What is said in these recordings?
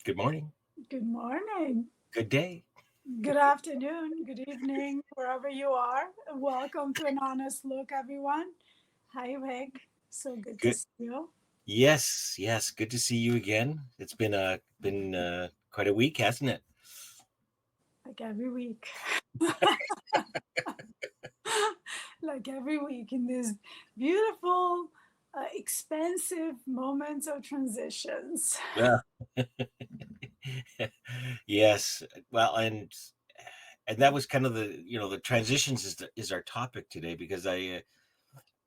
Good morning. Good morning, Good day. good afternoon, good evening, wherever you are. Welcome to an honest look, everyone. Hi, Rick. So good to Good. see you. Yes, yes. Good to see you again. It's been quite a week, hasn't it? Like every week, like every week in these beautiful, expensive moments of transitions. Yeah. Yes. Well, and that was kind of the transitions is our topic today because I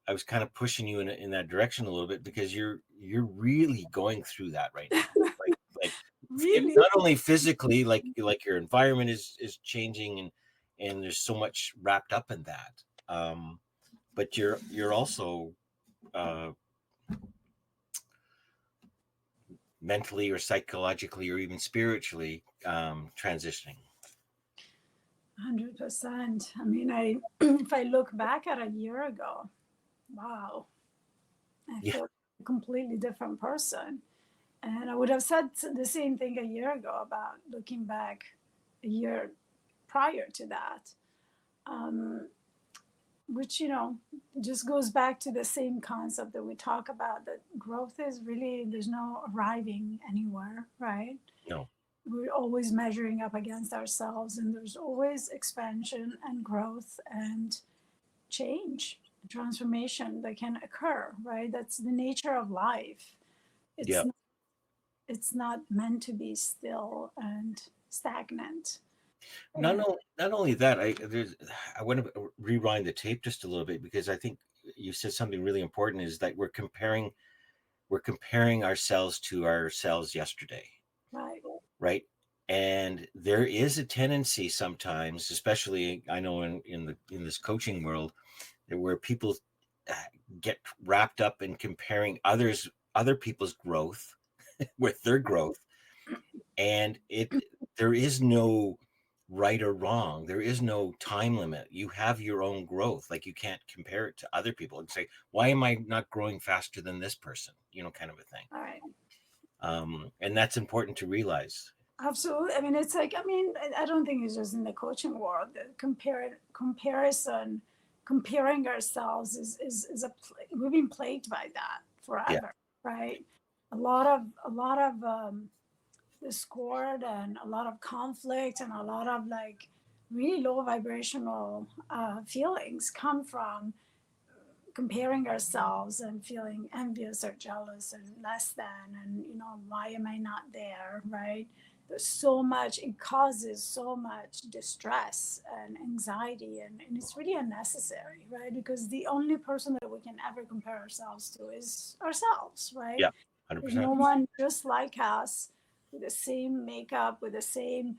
was kind of pushing you in that direction a little bit because you're really going through that right now. Like Really, not only physically, like your environment is changing and there's so much wrapped up in that. But you're also uh, mentally or psychologically or even spiritually transitioning. 100%. I mean, if I look back at a year ago, wow, I Yeah, feel a completely different person. And I would have said the same thing a year ago about looking back a year prior to that, um, which, just goes back to the same concept that we talk about that growth is really, there's no arriving anywhere, right? no, We're always measuring up against ourselves, and there's always expansion and growth and change, transformation that can occur, right? That's the nature of life. It's yeah. it's not meant to be still and stagnant. Not And only not only that, I want to rewind the tape just a little bit because I think you said something really important is that we're comparing ourselves to ourselves yesterday, right, right? And there is a tendency sometimes, especially I know in this coaching world, where people uh, get wrapped up in comparing other people's growth with their growth, and it there is no right or wrong. There is no time limit. You have your own growth. Like you can't compare it to other people and say, why am I not growing faster than this person, kind of a thing. all right. And that's important to realize. Absolutely. I mean, it's like, I mean, I don't think it's just in the coaching world. The comparison, comparing ourselves is we've been plagued by that Yeah, forever, right? A lot of discord and a lot of conflict and a lot of like really low vibrational feelings come from comparing ourselves and feeling envious or jealous or less than, and why am I not there, right? There's so much, it causes so much distress and anxiety, and it's really unnecessary, right? Because the only person that we can ever compare ourselves to is ourselves, right? yeah, There's 100%. no one just like us with the same makeup, with the same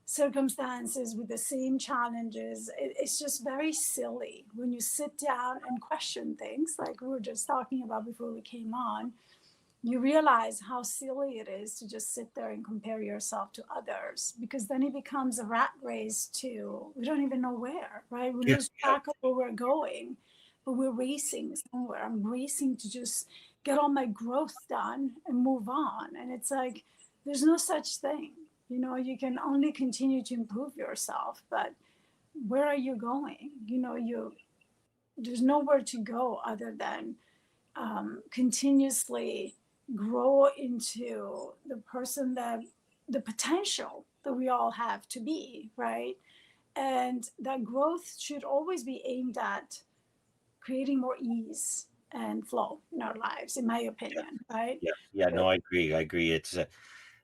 circumstances, with the same challenges. It's just very silly when you sit down and question things like we were just talking about before we came on. You realize how silly it is to just sit there and compare yourself to others, because then it becomes a rat race to we don't even know where, right? We Yeah, lose yeah. track of where we're going, but we're racing somewhere. I'm racing to just get all my growth done and move on. And it's like, there's no such thing. You can only continue to improve yourself, but where are you going? There's nowhere to go other than continuously grow into the person that the potential that we all have to be, right? And that growth should always be aimed at creating more ease and flow in our lives, in my opinion, right? Yeah, yeah. No, I agree. I agree. It's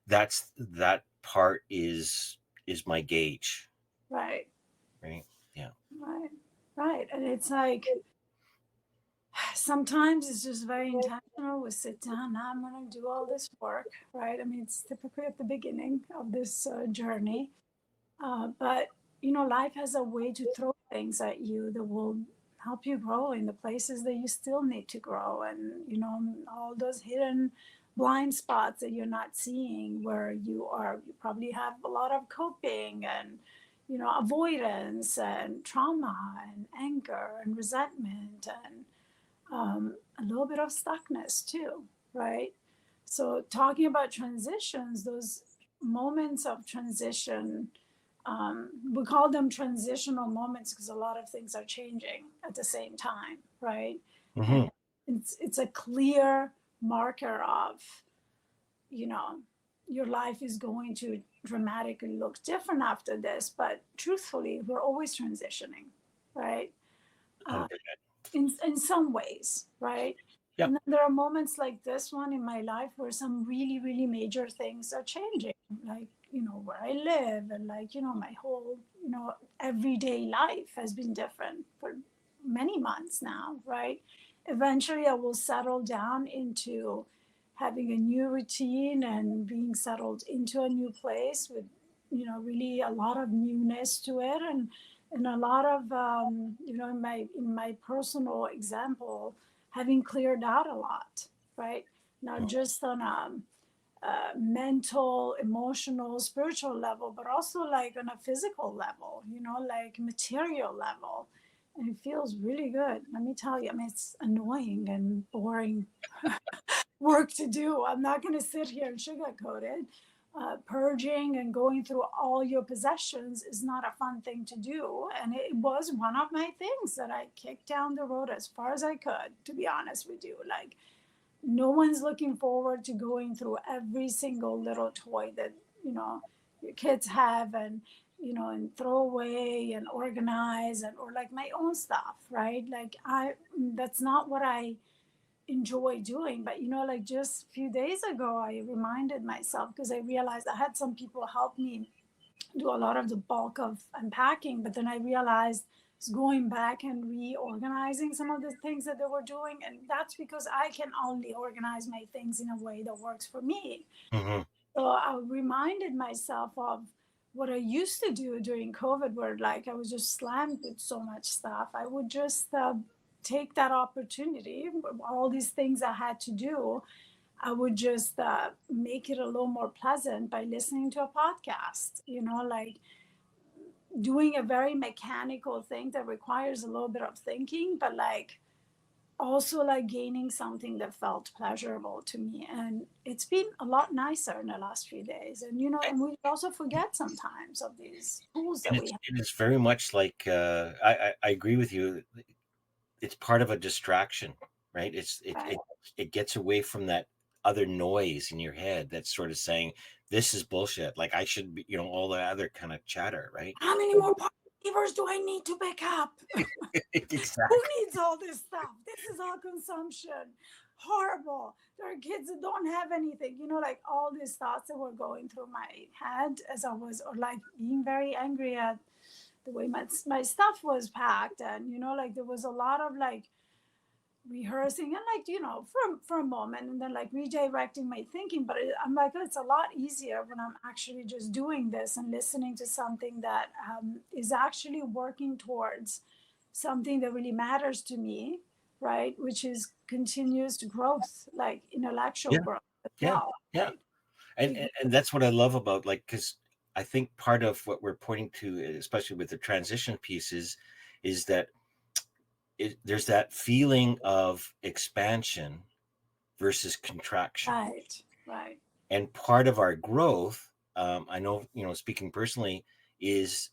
that part is my gauge, Right, right? Yeah, right, right. And it's like sometimes it's just very intentional. We sit down, now I'm going to do all this work, right? I mean, it's typically at the beginning of this journey. But life has a way to throw things at you that will help you grow in the places that you still need to grow, and all those hidden blind spots that you're not seeing, where you probably have a lot of coping and avoidance and trauma and anger and resentment and a little bit of stuckness too, right? So talking about transitions, those moments of transition, we call them transitional moments because a lot of things are changing at the same time, right? And Hmm. it's a clear marker of, you know, your life is going to dramatically look different after this. But truthfully, we're always transitioning, right? Uh, Okay. in some ways, right? Yep. And then there are moments like this one in my life where some really, really major things are changing, like, you know, where I live, and like, you know, my whole, you know, everyday life has been different for many months now, right? Eventually, I will settle down into having a new routine and being settled into a new place with, you know, really a lot of newness to it, and a lot of, you know, in my personal example, having cleared out a lot, right? Not just on a mental, emotional, spiritual level, but also like on a physical level, you know, like material level. And it feels really good. Let me tell you, I mean, it's annoying and boring work to do. I'm not going to sit here and sugarcoat it. Purging and going through all your possessions is not a fun thing to do. And it was one of my things that I kicked down the road as far as I could, to be honest with you. Like, no one's looking forward to going through every single little toy that, you know, your kids have, and, you know, and throw away and organize, and or like my own stuff, right? Like, that's not what I enjoy doing. But, you know, like just a few days ago, I reminded myself, because I realized I had some people help me do a lot of the bulk of unpacking, but then I realized it's going back and reorganizing some of the things that they were doing. And that's because I can only organize my things in a way that works for me. Hmm. So I reminded myself of what I used to do during COVID, where like I was just slammed with so much stuff. I would just take that opportunity, all these things I had to do, I would just make it a little more pleasant by listening to a podcast, you know, like doing a very mechanical thing that requires a little bit of thinking, but like also like gaining something that felt pleasurable to me. And it's been a lot nicer in the last few days. And, you know, and we also forget sometimes of these tools And that we have. it is very much like I agree with you. It's part of a distraction, right? Right? It gets away from that other noise in your head that's sort of saying this is bullshit. Like I should be, you know, all the other kind of chatter, right? How many more levers do I need to pick up? Who Exactly. needs all this stuff? This is all consumption. Horrible. There are kids that don't have anything. You know, like all these thoughts that were going through my head as I was, or like being very angry at the way my stuff was packed. And, you know, like there was a lot of like rehearsing and like, you know, for a moment, and then like redirecting my thinking. But I'm like, oh, it's a lot easier when I'm actually just doing this and listening to something that is actually working towards something that really matters to me, right? Which is continuous growth, like intellectual Yeah. growth as Yeah. well, Yeah. right? And that's what I love about, like, because I think part of what we're pointing to, especially with the transition pieces, is that there's that feeling of expansion versus contraction. Right, right, And part of our growth, I know, you know, speaking personally, is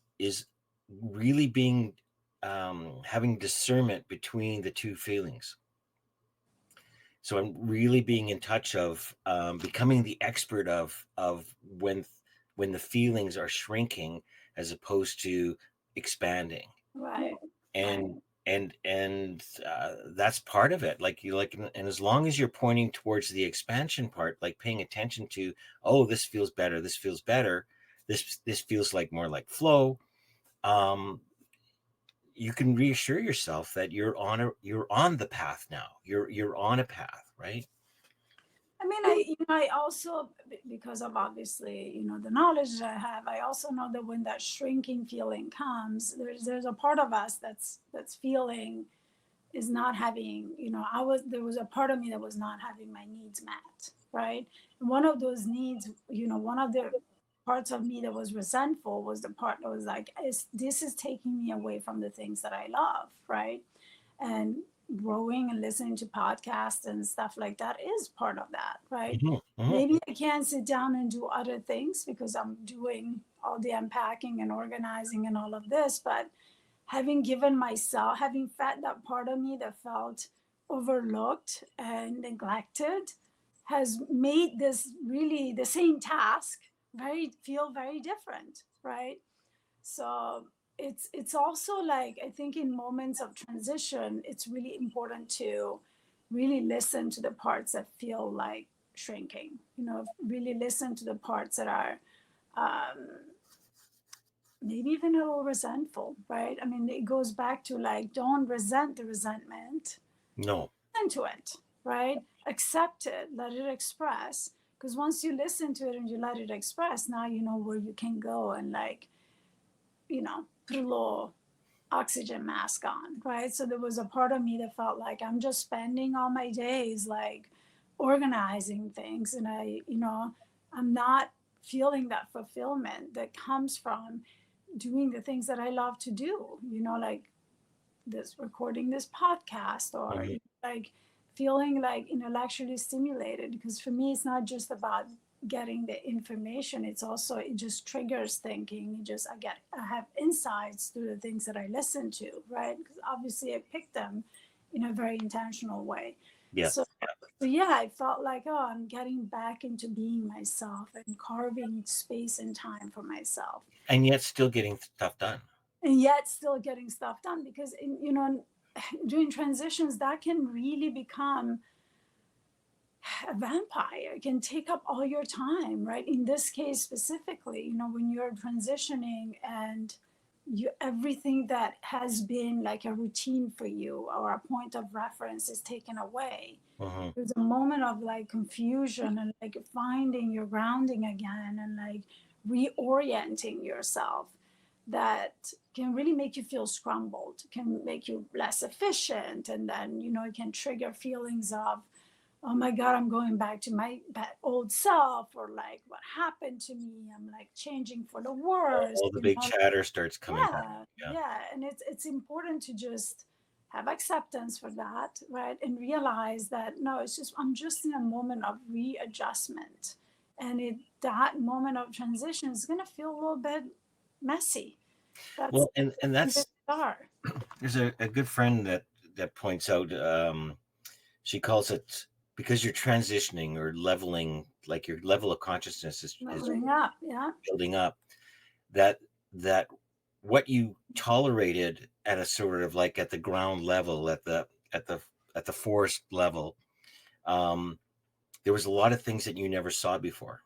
really being having discernment between the two feelings. So I'm really being in touch of becoming the expert of when the feelings are shrinking as opposed to expanding. right, right. And that's part of it, like you like, and as long as you're pointing towards the expansion part, like paying attention to, oh, this feels better, this feels better, this feels like more like flow, um you can reassure yourself that you're on the path now, you're on a path, right? I mean, I also, because of obviously, you know, the knowledge that I have, I also know that when that shrinking feeling comes, there's a part of us that's feeling is not having, you know, there was a part of me that was not having my needs met, right? And one of those needs, you know, one of the parts of me that was resentful was the part that was like, this is taking me away from the things that I love, right? And growing and listening to podcasts and stuff like that is part of that, right? Hmm. Hmm. Maybe I can't sit down and do other things because I'm doing all the unpacking and organizing and all of this, but having given myself, having fed that part of me that felt overlooked and neglected, has made this really the same task feel very different, right? So it's also like, I think in moments of transition, it's really important to really listen to the parts that feel like shrinking. Really listen to the parts that are um, maybe even a little resentful, right? I mean, it goes back to like, don't resent the resentment, No. listen to it, right? Accept it, let it express. Because once you listen to it and you let it express, now you know where you can go and like, put a little oxygen mask on, right? So there was a part of me that felt like I'm just spending all my days like organizing things, and I'm not feeling that fulfillment that comes from doing the things that I love to do, like this recording this podcast, or Hmm. like feeling like intellectually stimulated. Because for me, it's not just about getting the information, it's also, it just triggers thinking. I have insights through the things that I listen to, right? Because obviously I picked them in a very intentional way. Yeah. So yeah, I felt like, oh, I'm getting back into being myself and carving space and time for myself, And yet still getting stuff done. and yet still getting stuff done. Because during transitions, that can really become a vampire. It can take up all your time, right? In this case specifically, when you're transitioning and everything that has been like a routine for you or a point of reference is taken away. Hmm. There's a moment of like confusion and like finding your grounding again and like reorienting yourself, that can really make you feel scrambled, can make you less efficient, and then it can trigger feelings of, oh my god, I'm going back to my old self, or like, what happened to me, I'm like changing for the worst, All the big chatter starts coming back. yeah, Yeah. yeah. And it's important to just have acceptance for that, right? And realize that no, I'm just in a moment of readjustment, and that moment of transition is going to feel a little bit messy. That's Well, and the that's start. there's a good friend that points out. She calls it, because you're transitioning or leveling, like your level of consciousness is Leveling up, yeah. building up. That that what you tolerated at a sort of like at the ground level, at the at the forest level, um, there was a lot of things that you never saw before.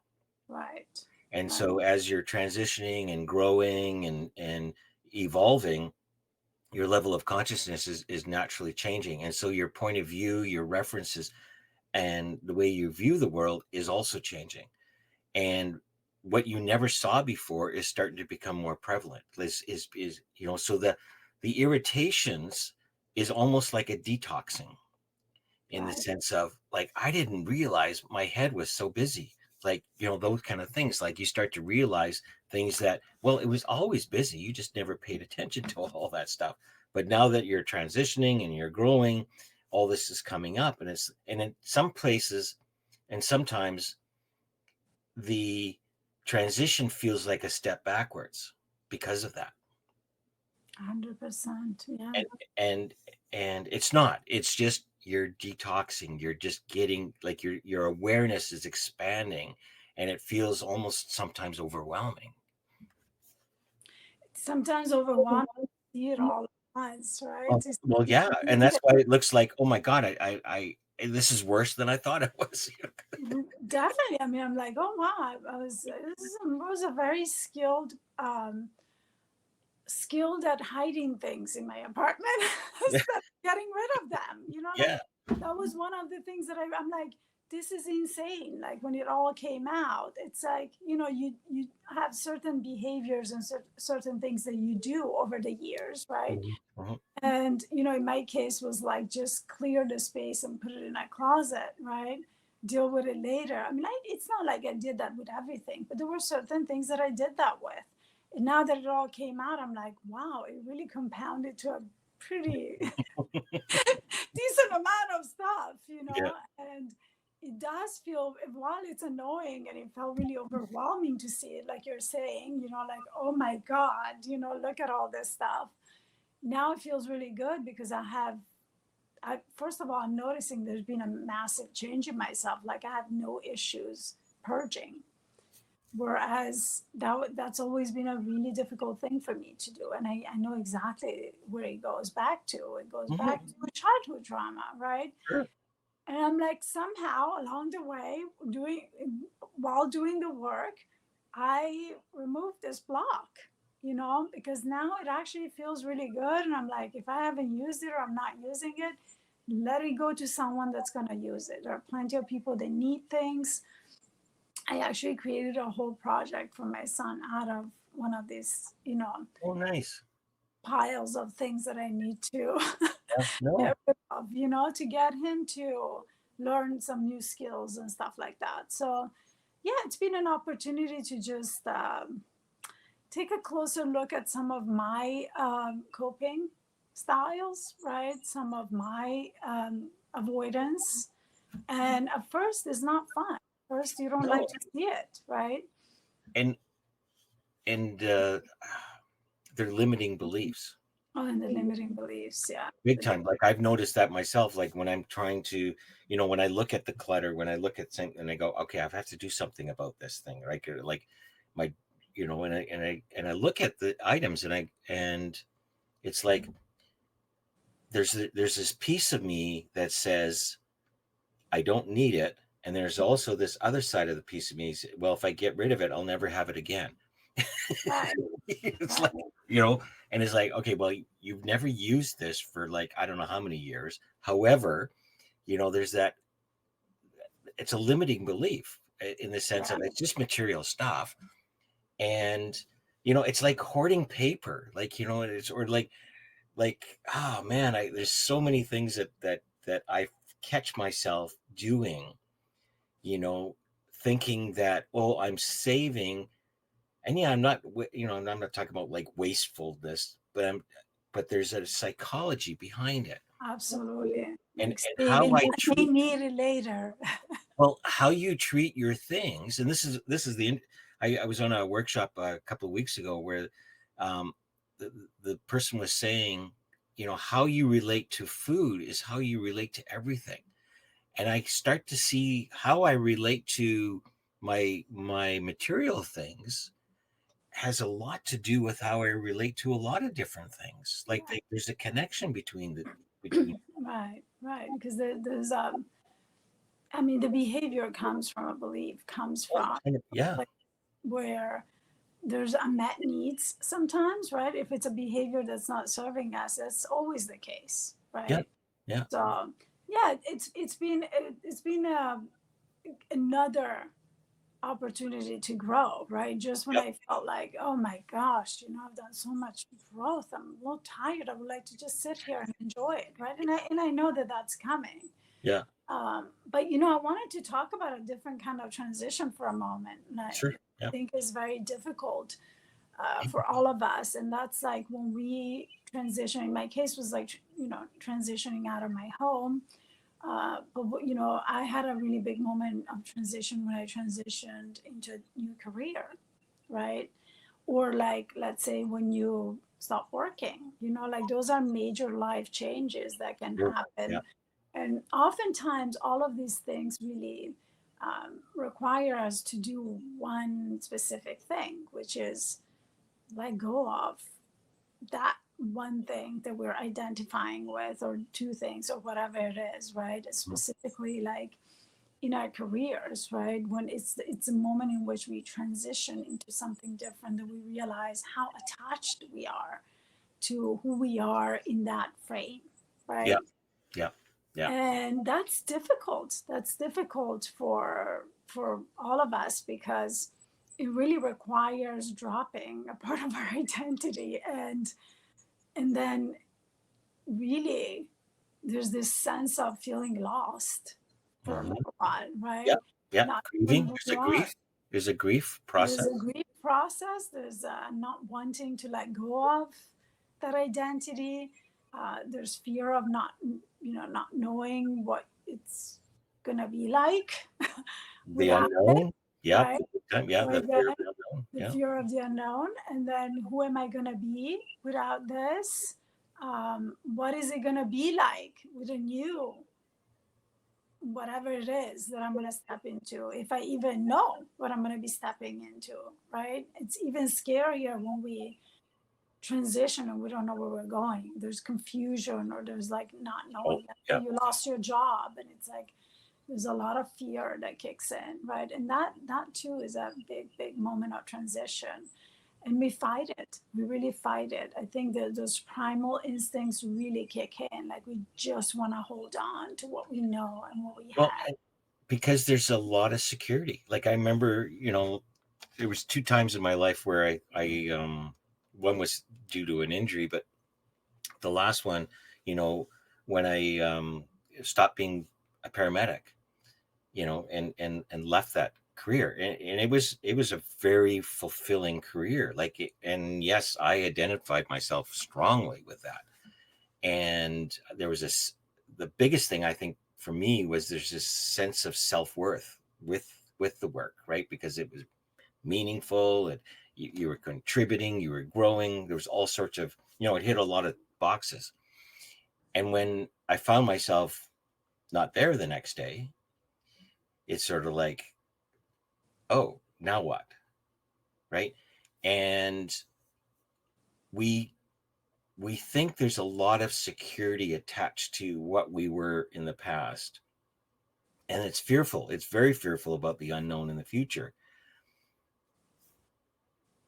Right, And right, so as you're transitioning and growing and evolving, your level of consciousness is naturally changing. And so your point of view, your references, and the way you view the world is also changing. And what you never saw before is starting to become more prevalent. Is so the irritations is almost like a detoxing, in the right. sense of like, I didn't realize my head was so busy, like, those kind of things. Like, you start to realize things that, well, it was always busy, you just never paid attention to all that stuff. But now that you're transitioning and you're growing, all this is coming up, and in some places and sometimes the transition feels like a step backwards because of that. 100%, yeah. and and it's not, it's just you're detoxing, you're just getting like your awareness is expanding, and it feels almost sometimes overwhelming. Sometimes overwhelmed, see it all at once, right? Oh, well, yeah, and that's why it looks like, oh my god, I this is worse than I thought it was. Definitely. I mean, I'm like, oh wow, was a very skilled at hiding things in my apartment Yeah. instead of getting rid of them. Like Yeah. that was one of the things that I'm like, this is insane. Like when it all came out, it's like, you have certain behaviors and certain things that you do over the years, right? Mhm, mhm. And in my case was like, just clear the space and put it in a closet, right? Deal with it later. I mean, it's not like I did that with everything, but there were certain things that I did that with. And now that it all came out, I'm like, wow, it really compounded to a pretty decent amount of stuff, Yeah. and it does feel, while it's annoying and it felt really overwhelming to see it, like you're saying, like, oh my God, look at all this stuff. Now it feels really good because first of all, I'm noticing there's been a massive change in myself. Like I have no issues purging. Whereas that's always been a really difficult thing for me to do. And I know exactly where it goes back to. It goes back Mhm. to a childhood trauma, right? Sure. And I'm like, somehow along the way, while doing the work, I removed this block, because now it actually feels really good. And I'm like, if I haven't used it or I'm not using it, let it go to someone that's going to use it. There are plenty of people that need things. I actually created a whole project for my son out of one of these, Oh, nice. piles of things that I need to Yeah. No. get rid of, to get him to learn some new skills and stuff like that. So, yeah, it's been an opportunity to just take a closer look at some of my coping styles, right? Some of my avoidance. And at first, it's not fun. First, you don't like No. to see it, right? And and they're limiting beliefs. Oh, and the limiting beliefs, yeah. Big time. Like I've noticed that myself. Like when I'm trying to, when I look at the clutter, when I look at something and I go, okay, I have to do something about this thing, right? Like my, and I look at the items and it's like there's this piece of me that says I don't need it, and there's also this other side of the piece of me. Well, if I get rid of it, I'll never have it again. Right, It's right, like, and it's like, okay, well, you've never used this for like, I don't know how many years. However, there's that, it's a limiting belief in the sense of right. it's just material stuff. And, it's like hoarding paper, like, it's, or oh man, there's so many things that I catch myself doing, you know, thinking that, oh, I'm saving. And yeah, I'm not talking about like wastefulness, but there's a psychology behind it, Absolutely. and Like how saving, I I may treat, need it later. well, how you treat your things. And this is I was on a workshop a couple of weeks ago where um, the person was saying, how you relate to food is how you relate to everything. And I start to see how I relate to my material things has a lot to do with how I relate to a lot of different things. Like there's a connection between. Right, right. Because there's, I mean, the behavior comes from a belief, comes Oh, from yeah, like where there's unmet needs sometimes, right? If it's a behavior that's not serving us, that's always the case, yeah, right? yeah, So, yeah, it's been another opportunity to grow, right? Just when yeah, I felt like, oh my gosh, I've done so much growth. I'm a little tired. I would like to just sit here and enjoy it, right? And I know that that's coming. yeah. But I wanted to talk about a different kind of transition for a moment, and I Sure, yeah, think is very difficult for all of us. And that's like when we transition. In my case, was like transitioning out of my home. But I had a really big moment of transition when I transitioned into a new career, right? Or like, let's say when you stop working, like those are major life changes that can sure, yeah, happen. And oftentimes, all of these things really require us to do one specific thing, which is let go of that one thing that we're identifying with, or two things, or whatever it is, right? mm, Specifically, like in our careers, right? When it's a moment in which we transition into something different, that we realize how attached we are to who we are in that frame, yeah, right? yeah, yeah, And that's difficult for all of us, because it really requires dropping a part of our identity, and then really there's this sense of feeling lost for a mhm, little while, yeah, right? yeah. Not knowing Grieving. who There's you a are. grief. There's a grief There's process. a grief process. There's not wanting to let go of that identity. There's fear of not knowing what it's gonna be like The without it, unknown. Yep. right? Yeah. So The fear of again, the unknown. the Yeah. fear of the unknown, and then who am I gonna be without this? What is it gonna be like with a new whatever it is that I'm gonna step into, if I even know what I'm gonna be stepping into, right? It's even scarier when we transition and we don't know where we're going. There's confusion, or there's like not Oh, knowing. yeah. You lost your job, and it's like there's a lot of fear that kicks in, right? And that too is a big moment of transition. And we fight it. We really fight it. I think that those primal instincts really kick in. Like we just want to hold on to what we know and what we Well, have. because there's a lot of security. Like I remember, there was two times in my life where one was due to an injury, but the last one, you know, when I stopped being a paramedic, and left that career, and it was a very fulfilling career. And yes, I identified myself strongly with that. And there was the biggest thing I think for me was there's this sense of self-worth with the work, right? Because it was meaningful, and you were contributing, you were growing. There was all sorts of, it hit a lot of boxes. And when I found myself not there the next day, it's sort of like, oh, now what? Right. And we we think there's a lot of security attached to what we were in the past. And it's fearful. It's very fearful about the unknown in the future.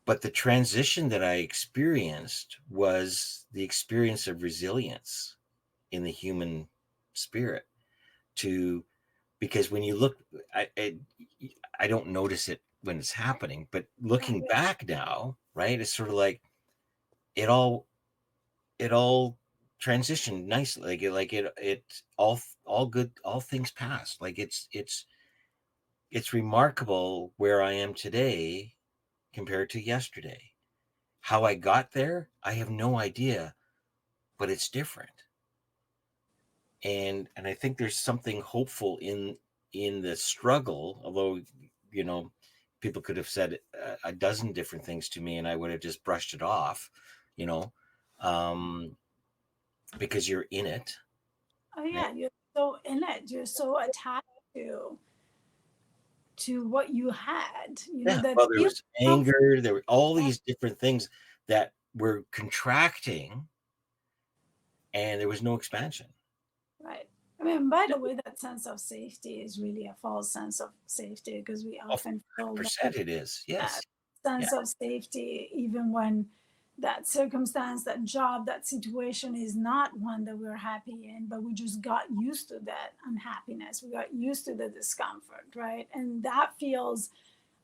But the transition that I experienced was the experience of resilience in the human spirit. To Because when you look, I don't notice it when it's happening, but looking back now, right, it's sort of like it all it all transitioned nicely. It all good, all things passed. Like it's remarkable where I am today compared to yesterday. How I got there, I have no idea, but it's different. And I think there's something hopeful in the struggle, although, you know people could have said a dozen different things to me and I would have just brushed it off, you know um because you're in it, Oh right? yeah, you're so in it. You're so attached to what you had. Yeah, That well, there feels was comfort. anger, there were all these different things that were contracting, and there was no expansion. Right. I mean, by the way, that sense of safety is really a false sense of safety, because we Of often feel 100% it is. that Yes. Yeah. sense of safety even when that circumstance, that job, that situation is not one that we're happy in, but we just got used to that unhappiness. We got used to the discomfort, right? And that feels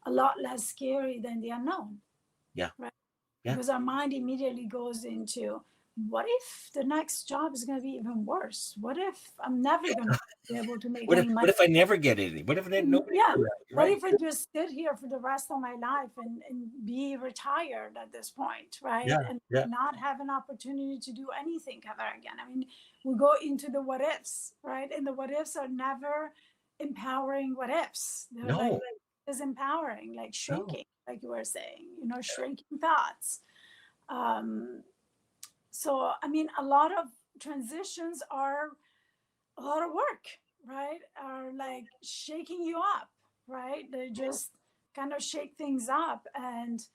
a lot less scary than the unknown, Yeah. right? Yeah. Because our mind immediately goes into, what if the next job is going to be even worse? What if I'm never going to be able to make What if any money? what if I never get anything? What if nobody Yeah. comes out, What right? if I just sit here for the rest of my life and be retired at this point, right? Yeah. And Yeah. not have an opportunity to do anything ever again. I mean, we go into the what ifs, right? And the what ifs are never empowering what ifs. They're like No. disempowering, like No. shrinking, like you were saying, shrinking thoughts. Um, so, I mean, a lot of transitions are a lot of work, right? Are like shaking you up, right? They just kind of shake things up, and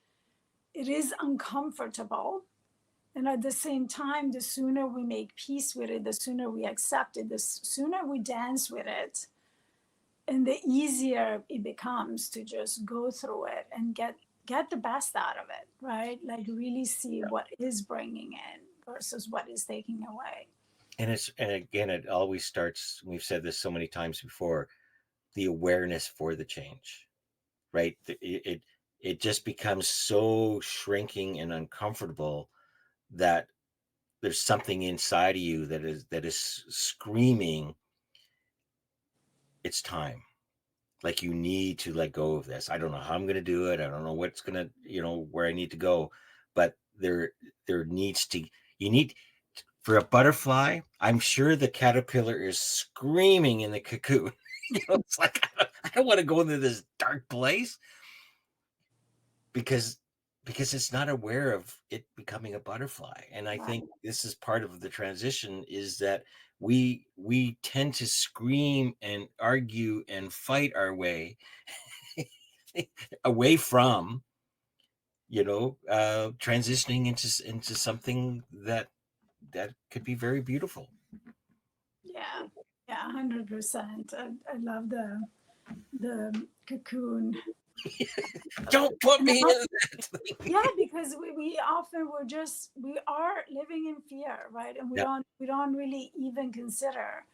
it is uncomfortable. And at the same time, the sooner we make peace with it, the sooner we accept it, the sooner we dance with it, and the easier it becomes to just go through it and get the best out of it, right? Like really see what is bringing in versus what is taking away. And again, it always starts. We've said this so many times before. The awareness for the change, right? It just becomes so shrinking and uncomfortable that there's something inside of you that is screaming, it's time. Like, you need to let go of this. I don't know how I'm going to do it. I don't know what's going to, where I need to go, but there needs to, you need, For a butterfly, I'm sure the caterpillar is screaming in the cocoon. It's like, I don't want to go into this dark place because it's not aware of it becoming a butterfly. And I Right. think this is part of the transition, is that we tend to scream and argue and fight our way away from, transitioning into something that could be very beautiful. Yeah. Yeah. 100%. I love the cocoon. Don't put And me in that thing. yeah, because we often we are living in fear, right? And we Yeah, don't really even consider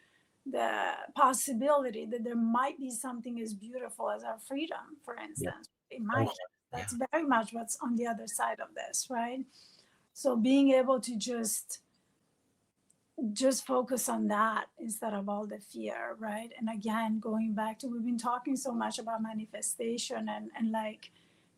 the possibility that there might be something as beautiful as our freedom, for yeah. instance. Oh, Imagine yeah, that's very much what's on the other side of this, right? So being able to just focus on that instead of all the fear, right? And again, going back to, we've been talking so much about manifestation and like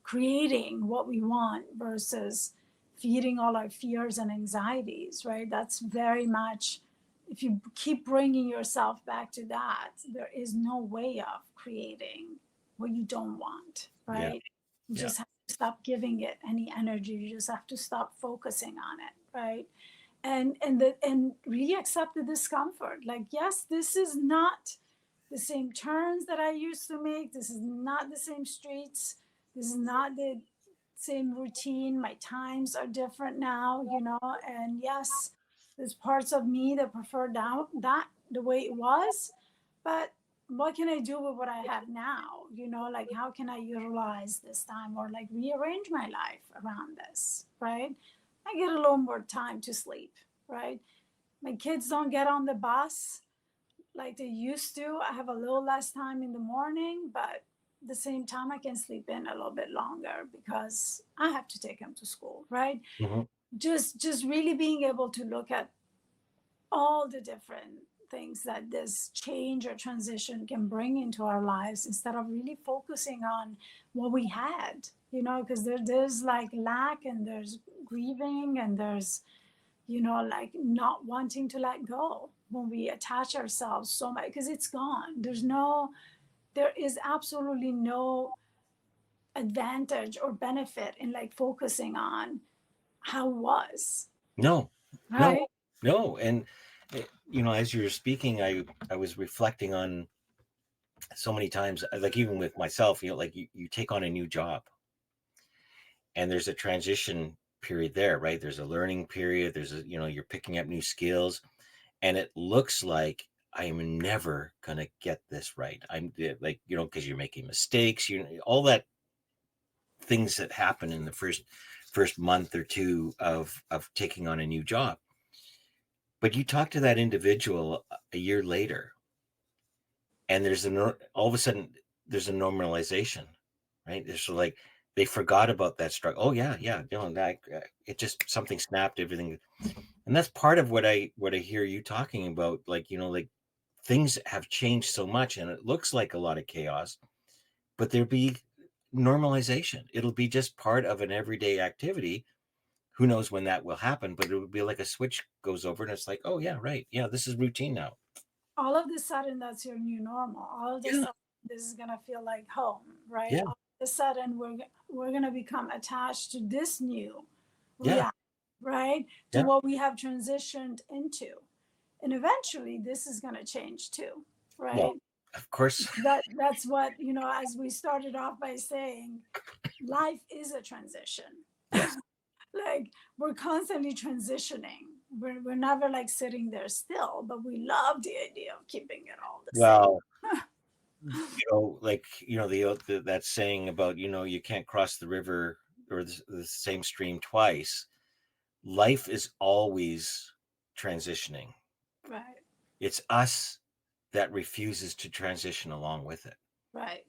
creating what we want versus feeding all our fears and anxieties, right? That's very much, if you keep bringing yourself back to that, there is no way of creating what you don't want, yeah, right? You yeah. just have to stop giving it any energy. You just have to stop focusing on it, right? And really accept the discomfort. Like, yes, this is not the same turns that I used to make. This is not the same streets. This is not the same routine. My times are different now, and yes, there's parts of me that prefer that the way it was, but what can I do with what I have now? Like, how can I utilize this time or like rearrange my life around this, right? I get a little more time to sleep, right? My kids don't get on the bus like they used to. I have a little less time in the morning, but at the same time, I can sleep in a little bit longer because I have to take them to school, right? Mhm. Just really being able to look at all the different things that this change or transition can bring into our lives instead of really focusing on what we had, because there's like lack and there's grieving and there's like not wanting to let go when we attach ourselves so much because it's gone. There is absolutely no advantage or benefit in like focusing on how it was, No, no, right? no. And as you were speaking, I was reflecting on so many times, like even with myself, like you take on a new job, and there's a transition period there, right? There's a learning period. There's you're picking up new skills, and it looks like I'm never gonna get this right. I'm like, because you're making mistakes, all that things that happen in the first month or two of taking on a new job. But you talk to that individual a year later, and all of a sudden there's a normalization, right? There's like they forgot about that struggle. Oh yeah, yeah, that it just something snapped everything, and that's part of what I hear you talking about. Like like things have changed so much, and it looks like a lot of chaos, but there'll be normalization. It'll be just part of an everyday activity. Who knows when that will happen, but it would be like a switch goes over and it's like, oh yeah, right. Yeah, this is routine now. All of a sudden that's your new normal. All of a Yeah. sudden this is going to feel like home, right? Yeah. All of a sudden we're going to become attached to this new Yeah. reality, right? To Yeah. what we have transitioned into. And eventually this is going to change too, Well, right? of course. That's what, as we started off by saying, life is a transition. Yes. Like, we're constantly transitioning. We're never like sitting there still, but we love the idea of keeping it all the same. Well, like that saying about you can't cross the river or the same stream twice. Life is always transitioning. Right, It's us that refuses to transition along with it. right,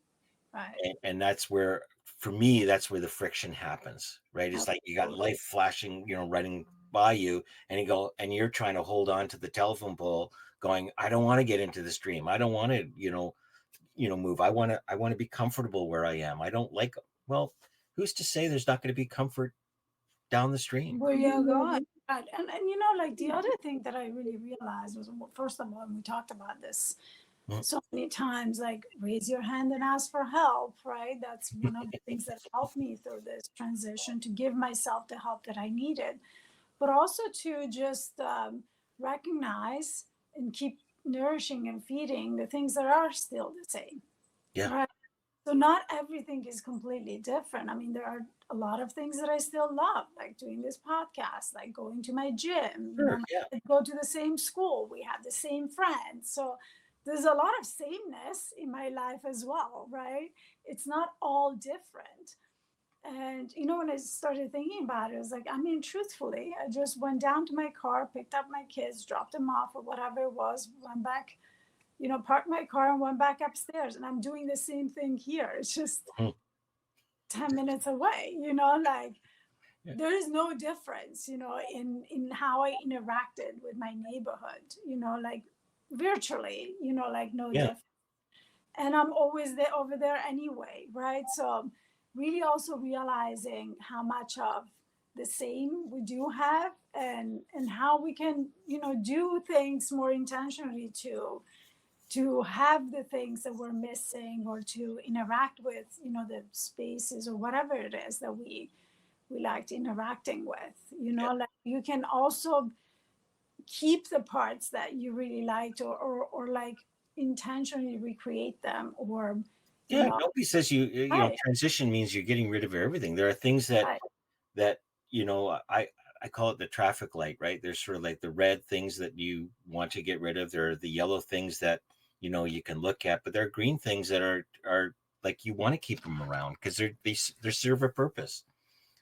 right. And that's where, for me, that's where the friction happens, right? It's like you got Absolutely. life flashing, running by you, and you're trying to hold on to the telephone pole, going, I don't want to get into the stream. I don't want to, move. I want to be comfortable where I am. I don't like, well, who's to say there's not going to be comfort down the stream? Where you go? Right. And like the other thing that I really realized was, well, first of all, and we talked about this Mm, so many times, like raise your hand and ask for help, right? That's one of the things that helped me through this transition, to give myself the help that I needed, but also to just recognize and keep nourishing and feeding the things that are still the same, yeah, right? So not everything is completely different. I mean, there are a lot of things that I still love, like doing this podcast, like going to my gym. sure, My yeah, kids go to the same school. We have the same friends. So there's a lot of sameness in my life as well, right? It's not all different. And when I started thinking about it, I was like, I mean, truthfully, I just went down to my car, picked up my kids, dropped them off, or whatever it was, went back, parked my car and went back upstairs. And I'm doing the same thing here. It's just mm, 10 minutes away, like yeah, there is no difference, in how I interacted with my neighborhood, like virtually, like no yeah, difference. And I'm always there over there anyway, right? So really also realizing how much of the same we do have, and how we can, do things more intentionally to have the things that we're missing, or to interact with, the spaces or whatever it is that we liked interacting with, yeah, like you can also keep the parts that you really liked, or like intentionally recreate them, or you yeah. know Nobody says right, transition means you're getting rid of everything. There are things that right, that I call it the traffic light, right? There's sort of like the red things that you want to get rid of. There are the yellow things that you can look at, but there are green things that are like you want to keep them around because they serve a purpose.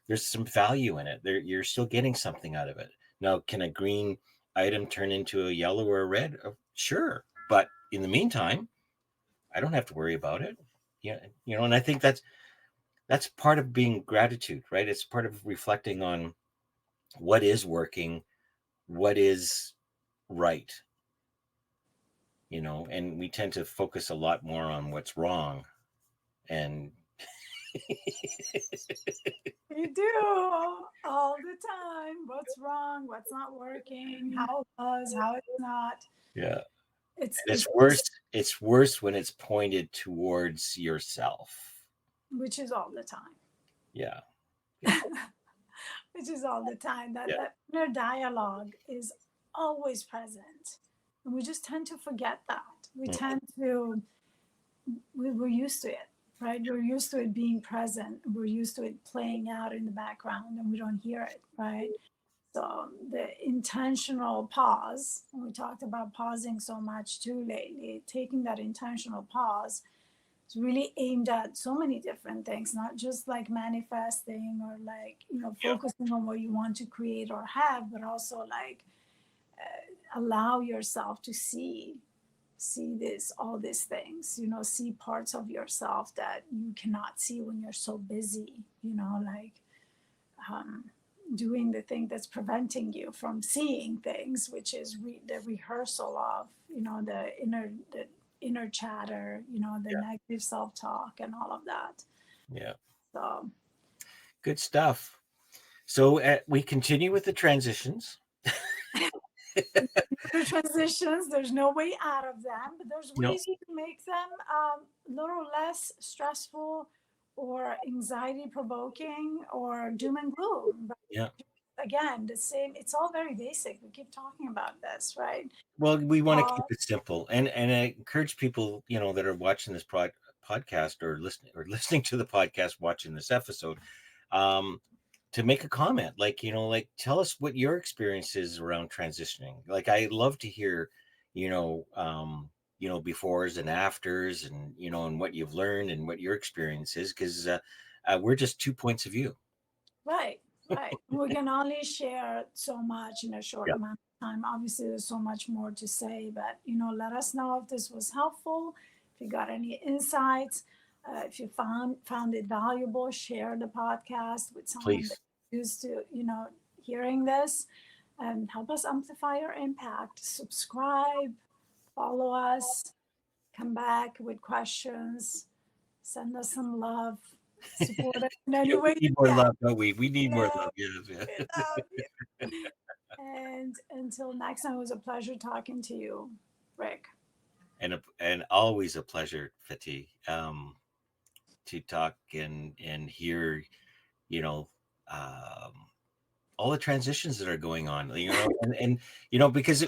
There's some value in it. You're still getting something out of it. Now, can a green item turn into a yellow or a red? Sure, but in the meantime, I don't have to worry about it. Yeah, and I think that's part of being gratitude, right? It's part of reflecting on what is working, what is right, and we tend to focus a lot more on what's wrong. And you do all the time. What's wrong, what's not working, how it was, how it's not. yeah, it's and it's it's worse. It's worse when it's pointed towards yourself. which is all the time. Yeah, yeah, Which is all the time. that yeah, that inner dialogue is always present, and we just tend to forget that. We mm, tend to we're used to it, right? We're used to it being present. We're used to it playing out in the background, and we don't hear it, right? So the intentional pause, and we talked about pausing so much too lately, taking that intentional pause is really aimed at so many different things, not just like manifesting, or like, yeah, focusing on what you want to create or have, but also like allow yourself to see this all these things, see parts of yourself that you cannot see when you're so busy, like um, doing the thing that's preventing you from seeing things, which is the rehearsal of, the inner chatter, the yeah, negative self-talk and all of that. yeah. So Good stuff. So we continue with the transitions. the transitions, there's no way out of them, but there's You know, ways you can make them a little less stressful, or anxiety provoking, or doom and gloom. But yeah. again, the same, it's all very basic. We keep talking about this, right? Well, we want to keep uh, it simple, and I encourage people, that are watching this podcast or listening to the podcast, watching this episode, um, to make a comment. Like, like tell us what your experience is around transitioning. Like, I love to hear, befores and afters, and and what you've learned and what your experience is, because we're just 2 points of view. Right, right. We can only share so much in a short Yeah, amount of time. Obviously, there's so much more to say, but let us know if this was helpful. If you got any insights, if you found it valuable, share the podcast with someone that please, used to hearing this, and help us amplify our impact. Subscribe, follow us, come back with questions, send us some love, support us in any yeah, we way need you more can. love, don't we? We need more Love love. Yes, you. yeah. Love you. And until next time, it was a pleasure talking to you, Rick. And always a pleasure, Fatih, to talk and hear, you know, um, all the transitions that are going on, and because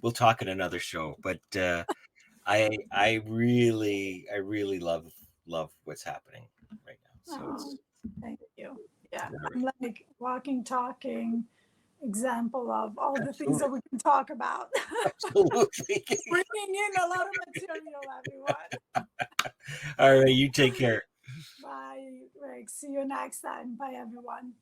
we'll talk in another show, but I really love what's happening right now. So Oh, thank you. Yeah, all I'm right. like walking, talking example of all the things that Absolutely, we can talk about. absolutely. Bringing in a lot of material, everyone. All right, you take care. Bye, Rick. See you next time. Bye, everyone.